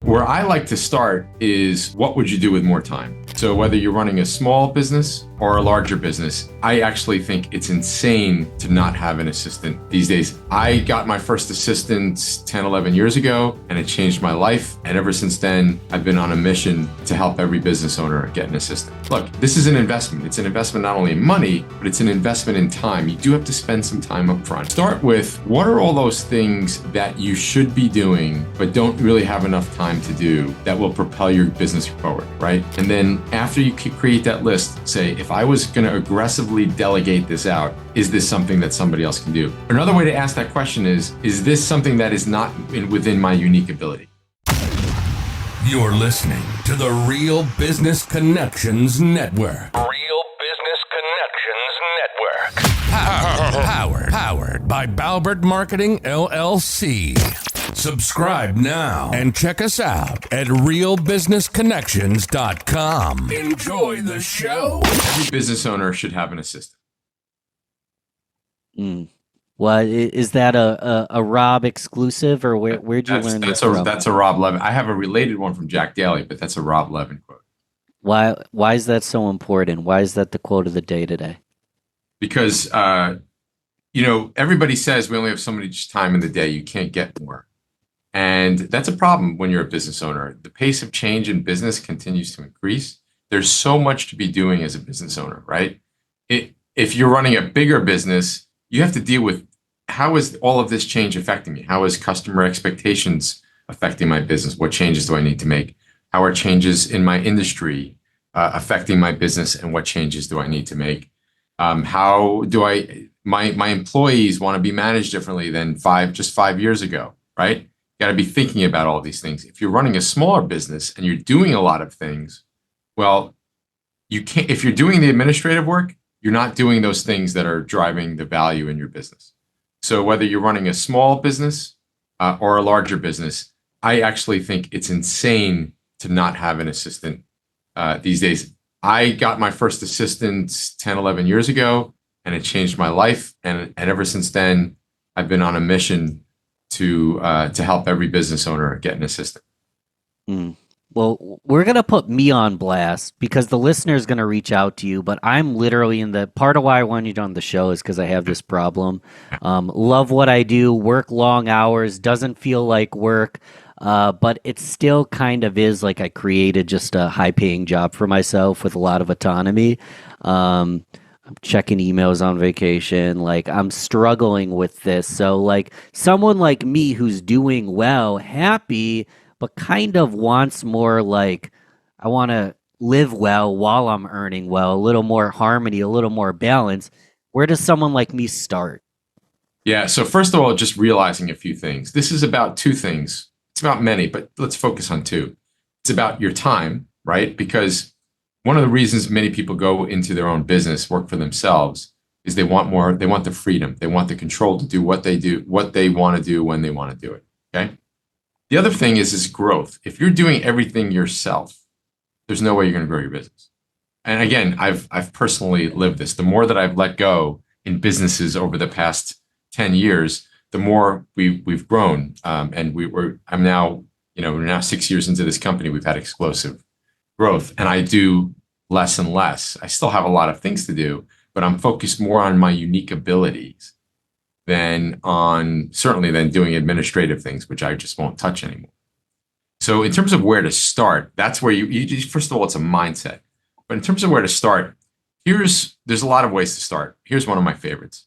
Where I like to start is what would you do with more time? So whether you're running a small business or a larger business, I actually think it's insane to not have an assistant these days. I got my first assistant 10, 11 years ago, and it changed my life. And ever since then, I've been on a mission to help every business owner get an assistant. Look, this is an investment. It's an investment not only in money, but it's an investment in time. You do have to spend some time up front. Start with, what are all those things that you should be doing, but don't really have enough time to do that will propel your business forward, right? And then after you create that list, say, if I was going to aggressively delegate this out, is this something that somebody else can do? Another way to ask that question is this something that is not within my unique ability? You're listening to the Real Business Connections Network. Real Business Connections Network. Powered by Balbert Marketing, LLC. Subscribe now and check us out at realbusinessconnections.com. Enjoy the show. Every business owner should have an assistant. Well, is that a Rob exclusive, or where'd you learn that from? That's a Rob Levin. I have a related one from Jack Daly, but that's a Rob Levin quote. Why is that so important? Why is that the quote of the day today? Because everybody says we only have so much time in the day, you can't get more. And that's a problem when you're a business owner. The pace of change in business continues to increase. There's so much to be doing as a business owner, right? If you're running a bigger business, you have to deal with, how is all of this change affecting me? How is customer expectations affecting my business? What changes do I need to make? How are changes in my industry affecting my business, and what changes do I need to make? How do my employees want to be managed differently than 5 years ago, right? You got to be thinking about all these things. If you're running a smaller business and you're doing a lot of things, well, you can't, if you're doing the administrative work, you're not doing those things that are driving the value in your business. So whether you're running a small business or a larger business, I actually think it's insane to not have an assistant these days. I got my first assistant 10, 11 years ago, and it changed my life. And ever since then, I've been on a mission to help every business owner get an assistant. Well, we're going to put me on blast because the listener is going to reach out to you, but I'm literally part of why I wanted you on the show is because I have this problem. Love what I do, work long hours, doesn't feel like work, but it still kind of is like I created just a high-paying job for myself with a lot of autonomy. I'm checking emails on vacation. Like, I'm struggling with this. So like someone like me who's doing well, happy, but kind of wants more, like, I want to live well while I'm earning well, a little more harmony, a little more balance. Where does someone like me start? Yeah. So first of all, just realizing a few things. This is about two things. It's about many, but let's focus on two. It's about your time, right? Because one of the reasons many people go into their own business, work for themselves, is they want more. They want the freedom. They want the control to do what they want to do when they want to do it. Okay. The other thing is growth. If you're doing everything yourself, there's no way you're going to grow your business. And again, I've personally lived this. The more that I've let go in businesses over the past 10 years, the more we've grown. And we're now 6 years into this company. We've had explosive growth, and I do less and less. I still have a lot of things to do, but I'm focused more on my unique abilities than doing administrative things, which I just won't touch anymore. So in terms of where to start, that's where you first of all, it's a mindset. But in terms of where to start, there's a lot of ways to start. Here's one of my favorites.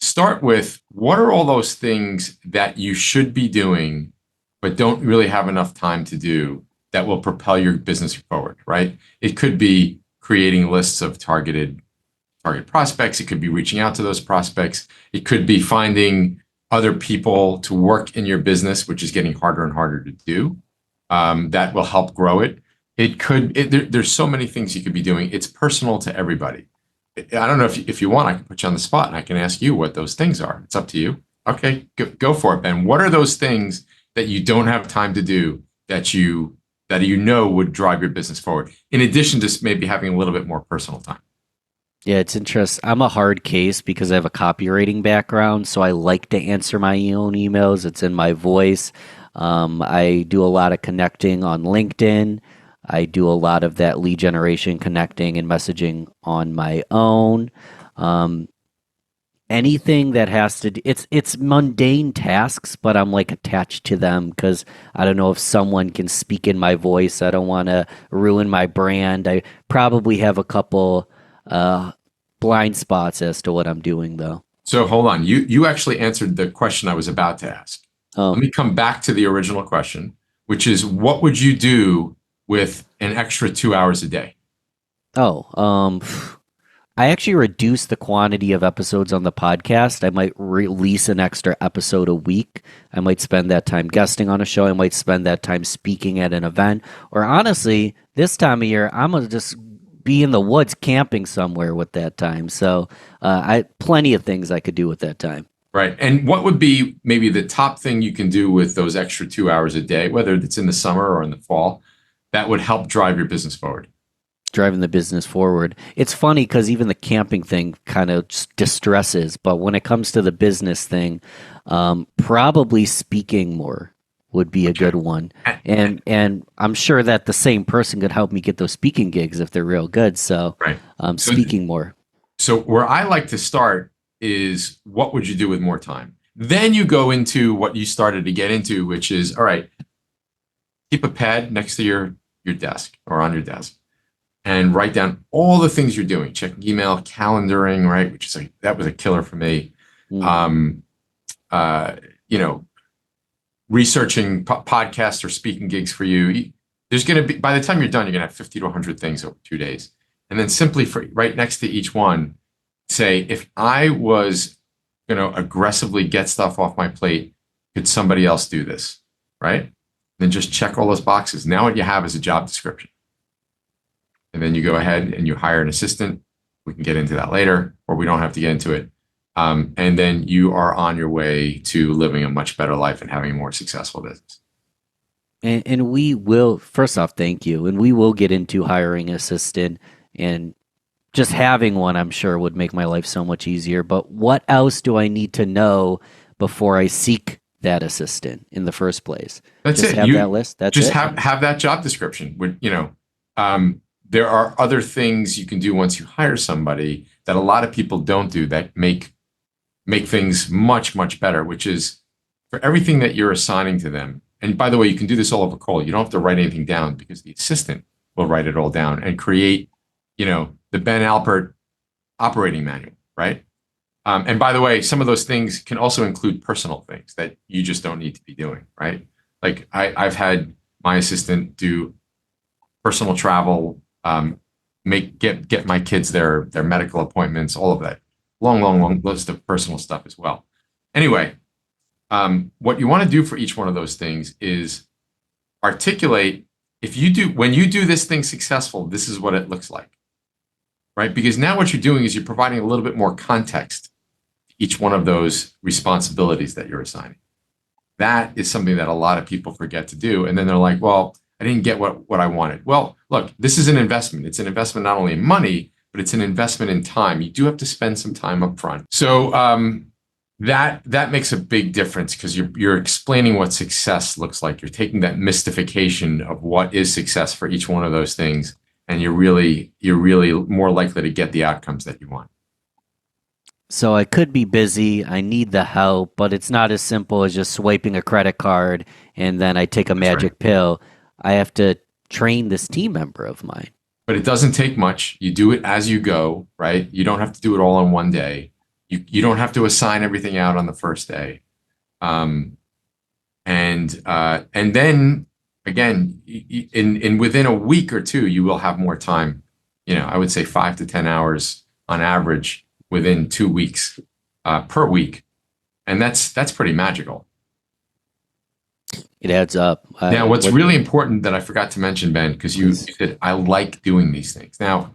Start with, what are all those things that you should be doing, but don't really have enough time to do that will propel your business forward, right? It could be creating lists of target prospects. It could be reaching out to those prospects. It could be finding other people to work in your business, which is getting harder and harder to do. That will help grow it. There's so many things you could be doing. It's personal to everybody. I don't know if you want, I can put you on the spot and I can ask you what those things are. It's up to you. Okay, go for it, Ben. What are those things that you don't have time to do that you would drive your business forward, in addition to maybe having a little bit more personal time? Yeah, it's interesting. I'm a hard case because I have a copywriting background, so I like to answer my own emails. It's in my voice. I do a lot of connecting on LinkedIn. I do a lot of that lead generation, connecting and messaging on my own. Um, Anything that has to do, it's mundane tasks, but I'm like attached to them because I don't know if someone can speak in my voice. I don't want to ruin my brand. I probably have a couple blind spots as to what I'm doing though. So hold on. You actually answered the question I was about to ask. Oh, Let me come back to the original question, which is what would you do with an extra 2 hours a day? oh, I actually reduced the quantity of episodes on the podcast. I might release an extra episode a week. I might spend that time guesting on a show. I might spend that time speaking at an event. Or honestly, this time of year, I'm gonna just be in the woods camping somewhere with that time. So I plenty of things I could do with that time. Right. And what would be maybe the top thing you can do with those extra 2 hours a day, whether it's in the summer or in the fall, that would help drive your business forward? Driving the business forward. It's funny because even the camping thing kind of distresses, but when it comes to the business thing, probably speaking more would be a good one. And I'm sure that the same person could help me get those speaking gigs if they're real good. So, Right. So, speaking more. so where I like to start is what would you do with more time? Then you go into what you started to get into, which is, all right, keep a pad next to your desk or on your desk and write down all the things you're doing, checking email, calendaring, right? Which is like, that was a killer for me. Mm. You know, researching podcasts or speaking gigs for you. There's going to be, by the time you're done, you're going to have 50 to 100 things over 2 days. And then simply for right next to each one, say, if I was going to aggressively get stuff off my plate, could somebody else do this? Right? Then just check all those boxes. Now what you have is a job description. And then you go ahead and you hire an assistant. We can get into that later, or we don't have to get into it. And then you are on your way to living a much better life and having a more successful business. And we will, first off, thank you. And we will get into hiring an assistant, and just having one, I'm sure, would make my life so much easier. But what else do I need to know before I seek that assistant in the first place? That's just it. Have that list. That's just it. Have that job description. There are other things you can do once you hire somebody that a lot of people don't do that make things much, much better, which is for everything that you're assigning to them. And by the way, you can do this all over call. You don't have to write anything down because the assistant will write it all down and create, the Ben Alpert operating manual, right? And by the way, some of those things can also include personal things that you just don't need to be doing, right? Like I've had my assistant do personal travel, get my kids their medical appointments, all of that. Long list of personal stuff as well. Anyway, what you want to do for each one of those things is articulate, when you do this thing successful, this is what it looks like, right? Because now what you're doing is you're providing a little bit more context to each one of those responsibilities that you're assigning. That is something that a lot of people forget to do. And then they're like, well, I didn't get what I wanted. Well, look, this is an investment. It's an investment not only in money, but it's an investment in time. You do have to spend some time up front. So that makes a big difference because you're explaining what success looks like. You're taking that mystification of what is success for each one of those things, and you're really more likely to get the outcomes that you want. So I could be busy. I need the help, but it's not as simple as just swiping a credit card and then I take a magic pill. I have to train this team member of mine. But it doesn't take much. You do it as you go, right? You don't have to do it all in one day. You don't have to assign everything out on the first day. And then again, in within a week or two, you will have more time. I would say 5 to 10 hours on average within 2 weeks per week. And that's pretty magical. It adds up. Now, what's really important that I forgot to mention, Ben, because you said, I like doing these things. Now,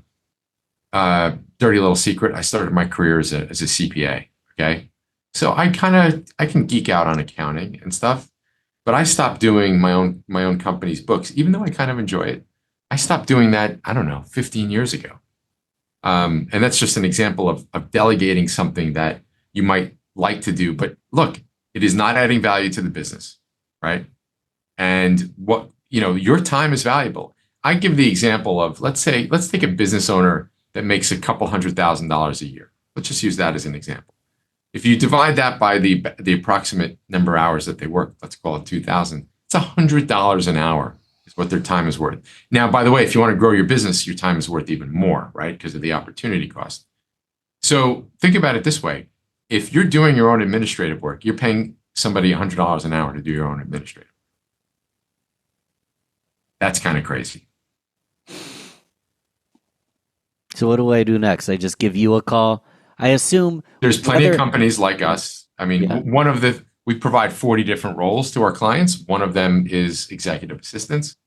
dirty little secret, I started my career as a CPA, okay? So I can geek out on accounting and stuff, but I stopped doing my own company's books, even though I kind of enjoy it. I stopped doing that, I don't know, 15 years ago. And that's just an example of delegating something that you might like to do. But look, it is not adding value to the business, right? And your time is valuable. I give the example of, let's take a business owner that makes a couple $100,000 a year. Let's just use that as an example. If you divide that by the approximate number of hours that they work, let's call it 2,000, it's $100 an hour is what their time is worth. Now, by the way, if you want to grow your business, your time is worth even more, right? Because of the opportunity cost. So think about it this way. If you're doing your own administrative work, you're paying somebody $100 an hour to do your own administrative. That's kind of crazy. So what do I do next? I just give you a call. I assume there's plenty of companies like us. I mean, we provide 40 different roles to our clients. One of them is executive assistants.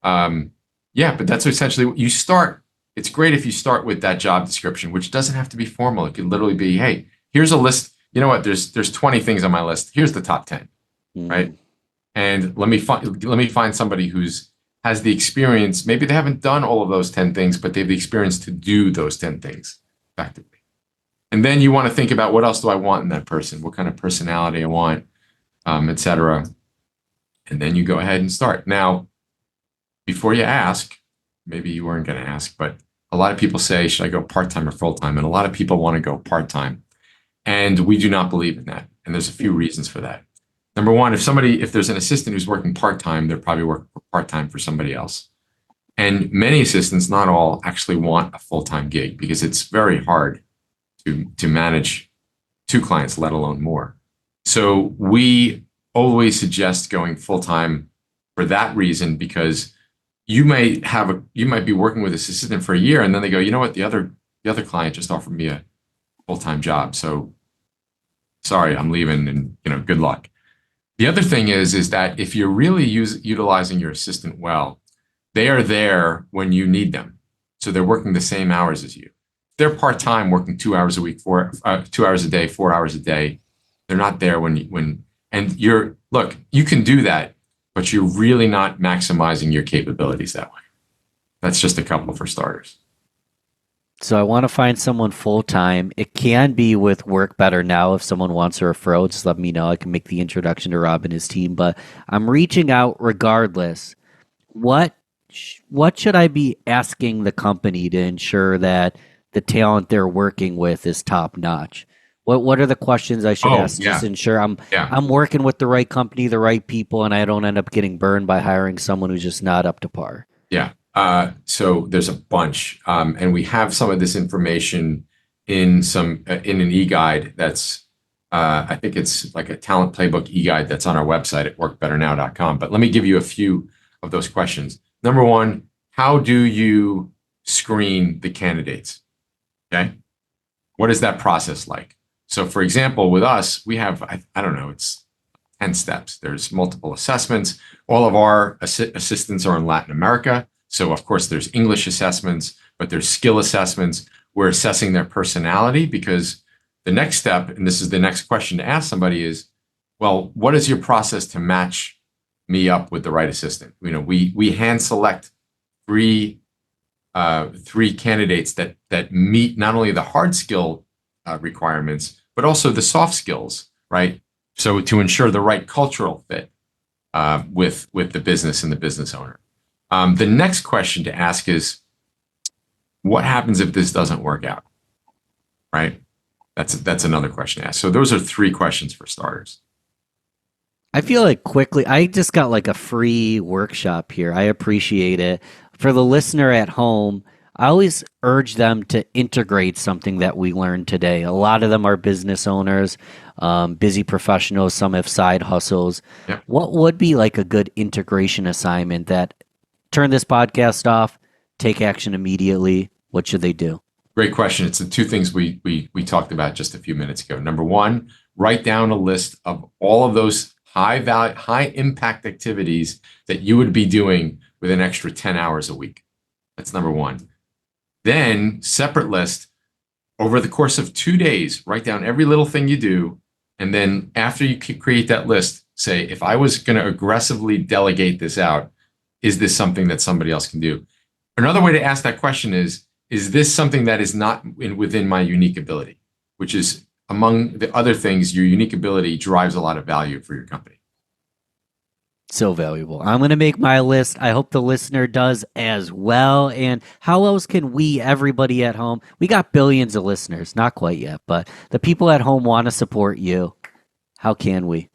But that's essentially what you start. It's great if you start with that job description, which doesn't have to be formal. It could literally be, hey, here's a list. You know what? There's 20 things on my list. Here's the top 10, right? And let me find somebody has the experience. Maybe they haven't done all of those 10 things, but they have the experience to do those 10 things effectively. And then you want to think about, what else do I want in that person? What kind of personality I want, et cetera. And then you go ahead and start. Now, before you ask, maybe you weren't going to ask, but a lot of people say, should I go part-time or full-time? And a lot of people want to go part-time. And we do not believe in that. And there's a few reasons for that. Number one, if there's an assistant who's working part-time, they're probably working part-time for somebody else. And many assistants, not all, actually want a full-time gig because it's very hard to manage 2 clients, let alone more. So we always suggest going full-time for that reason, because you might be working with this assistant for a year, and then they go, you know what, the other client just offered me a full-time job, so sorry, I'm leaving, and good luck. The other thing is that if you're really utilizing your assistant well, they are there when you need them. So they're working the same hours as you. They're part-time, working 2 hours a week, 2 hours a day, 4 hours a day. They're not there you can do that, but you're really not maximizing your capabilities that way. That's just a couple for starters. So I want to find someone full-time. It can be with WorkBetterNow. If someone wants a referral, just let me know. I can make the introduction to Rob and his team, but I'm reaching out regardless. What should I be asking the company to ensure that the talent they're working with is top-notch? What are the questions I should ask to ensure I'm working with the right company, the right people, and I don't end up getting burned by hiring someone who's just not up to par? Yeah. So there's a bunch, and we have some of this information in an e-guide that's, I think it's like a talent playbook e-guide that's on our website at workbetternow.com. But let me give you a few of those questions. Number one, how do you screen the candidates? Okay. What is that process like? So for example, with us, we have, I don't know, it's 10 steps. There's multiple assessments. All of our assistants are in Latin America. So of course there's English assessments, but there's skill assessments. We're assessing their personality, because the next step, and this is the next question to ask somebody, is, well, what is your process to match me up with the right assistant? We hand select three candidates that meet not only the hard skill requirements, but also the soft skills, right? So to ensure the right cultural fit with the business and the business owner. The next question to ask is, what happens if this doesn't work out, right? That's another question to ask. So those are 3 questions for starters. I feel like quickly, I just got like a free workshop here. I appreciate it. For the listener at home, I always urge them to integrate something that we learned today. A lot of them are business owners, busy professionals. Some have side hustles. Yeah. What would be like a good integration assignment that turn this podcast off, take action immediately? What should they do? Great question. It's the 2 things we talked about just a few minutes ago. Number one, write down a list of all of those high value, high impact activities that you would be doing with an extra 10 hours a week. That's number one. Then separate list, over the course of 2 days, write down every little thing you do. And then after you create that list, say, if I was going to aggressively delegate this out, is this something that somebody else can do? Another way to ask that question is this something that is not within my unique ability? Which is, among the other things, your unique ability drives a lot of value for your company. So valuable. I'm going to make my list. I hope the listener does as well. And how else can we, everybody at home, we got billions of listeners, not quite yet, but the people at home want to support you. How can we?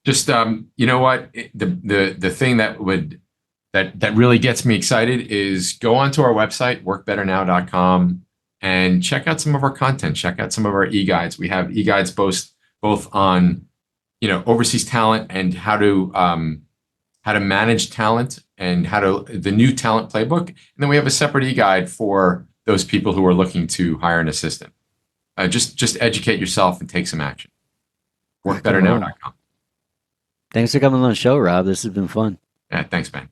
Just you know what, the thing that really gets me excited is go onto our website, workbetternow.com, and check out some of our content. Check out some of our e-guides. We have e-guides both on overseas talent and how to manage talent and the new talent playbook. And then we have a separate e-guide for those people who are looking to hire an assistant. Just educate yourself and take some action. WorkBetterNow.com. Thanks for coming on the show, Rob. This has been fun. Yeah, thanks, man.